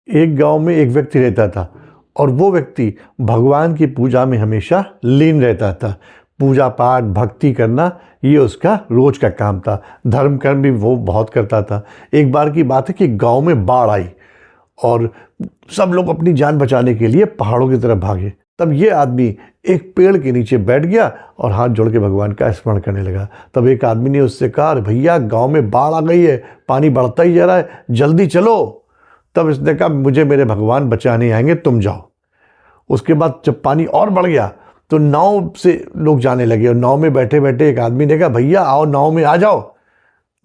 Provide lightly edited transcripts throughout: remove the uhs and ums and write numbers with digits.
एक गांव में एक व्यक्ति रहता था और वो व्यक्ति भगवान की पूजा में हमेशा लीन रहता था। पूजा पाठ भक्ति करना ये उसका रोज का काम था। धर्म कर्म भी वो बहुत करता था। एक बार की बात है कि गांव में बाढ़ आई और सब लोग अपनी जान बचाने के लिए पहाड़ों की तरफ भागे। तब ये आदमी एक पेड़ के नीचे बैठ गया और हाथ जोड़ के भगवान का स्मरण करने लगा। तब एक आदमी ने उससे कहा, भैया गांव में बाढ़ आ गई है, पानी बढ़ता ही जा रहा है, जल्दी चलो। तब इसने कहा, मुझे मेरे भगवान बचाने आएंगे, तुम जाओ। उसके बाद जब पानी और बढ़ गया तो नाव से लोग जाने लगे और नाव में बैठे बैठे एक आदमी ने कहा, भैया आओ नाव में आ जाओ,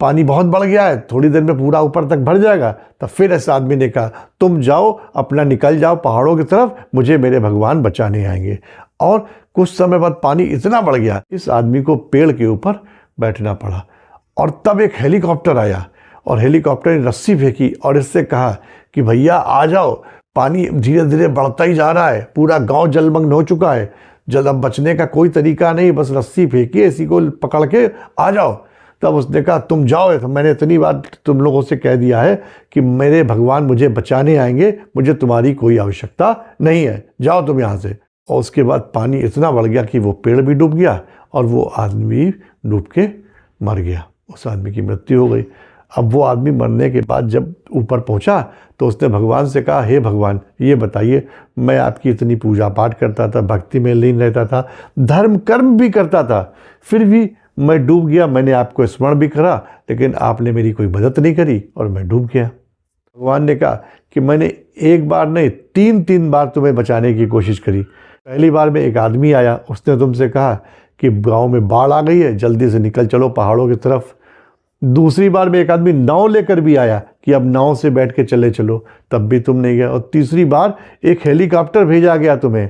पानी बहुत बढ़ गया है, थोड़ी देर में पूरा ऊपर तक भर जाएगा। तब फिर ऐसे आदमी ने कहा, तुम जाओ अपना निकल जाओ पहाड़ों की तरफ, मुझे मेरे भगवान बचाने आएंगे। और कुछ समय बाद पानी इतना बढ़ गया इस आदमी को पेड़ के ऊपर बैठना पड़ा। और तब एक हेलीकॉप्टर आया और हेलीकॉप्टर ने रस्सी फेंकी और इससे कहा कि भैया आ जाओ, पानी धीरे धीरे बढ़ता ही जा रहा है, पूरा गांव जलमग्न हो चुका है, जल अब बचने का कोई तरीका नहीं, बस रस्सी फेंकिए, इसी को पकड़ के आ जाओ। तब उसने कहा, तुम जाओ, तो मैंने इतनी बार तुम लोगों से कह दिया है कि मेरे भगवान मुझे बचाने आएंगे, मुझे तुम्हारी कोई आवश्यकता नहीं है, जाओ तुम यहाँ से। और उसके बाद पानी इतना बढ़ गया कि वो पेड़ भी डूब गया और वो आदमी डूब के मर गया। उस आदमी की मृत्यु हो गई। अब वो आदमी मरने के बाद जब ऊपर पहुंचा तो उसने भगवान से कहा, हे भगवान, ये बताइए, मैं आपकी इतनी पूजा पाठ करता था, भक्ति में लीन रहता था, धर्म कर्म भी करता था, फिर भी मैं डूब गया। मैंने आपको स्मरण भी करा लेकिन आपने मेरी कोई मदद नहीं करी और मैं डूब गया। भगवान ने कहा कि मैंने एक बार नहीं, तीन बार तुम्हें बचाने की कोशिश करी। पहली बार में एक आदमी आया, उसने तुमसे कहा कि गाँव में बाढ़ आ गई है, जल्दी से निकल चलो पहाड़ों की तरफ। दूसरी बार में एक आदमी नाव लेकर भी आया कि अब नाव से बैठ के चले चलो, तब भी तुम नहीं गए। और तीसरी बार एक हेलीकॉप्टर भेजा गया, तुम्हें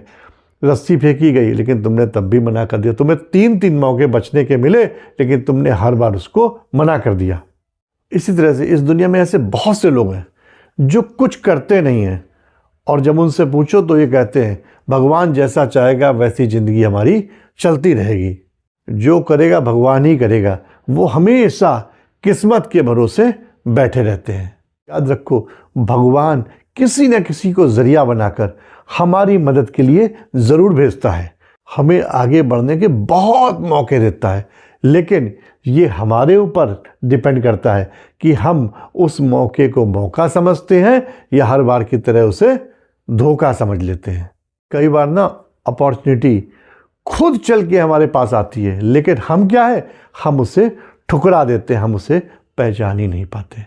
रस्सी फेंकी गई लेकिन तुमने तब भी मना कर दिया। तुम्हें तीन मौके बचने के मिले लेकिन तुमने हर बार उसको मना कर दिया। इसी तरह से इस दुनिया में ऐसे बहुत से लोग हैं जो कुछ करते नहीं हैं और जब उनसे पूछो तो ये कहते हैं, भगवान जैसा चाहेगा वैसी जिंदगी हमारी चलती रहेगी, जो करेगा भगवान ही करेगा। वो हमेशा किस्मत के भरोसे बैठे रहते हैं। याद रखो, भगवान किसी न किसी को जरिया बनाकर हमारी मदद के लिए ज़रूर भेजता है, हमें आगे बढ़ने के बहुत मौके देता है, लेकिन ये हमारे ऊपर डिपेंड करता है कि हम उस मौके को मौका समझते हैं या हर बार की तरह उसे धोखा समझ लेते हैं। कई बार ना अपॉर्चुनिटी खुद चल के हमारे पास आती है लेकिन हम क्या है, हम उसे ठुकरा देते हैं, हम उसे पहचान ही नहीं पाते।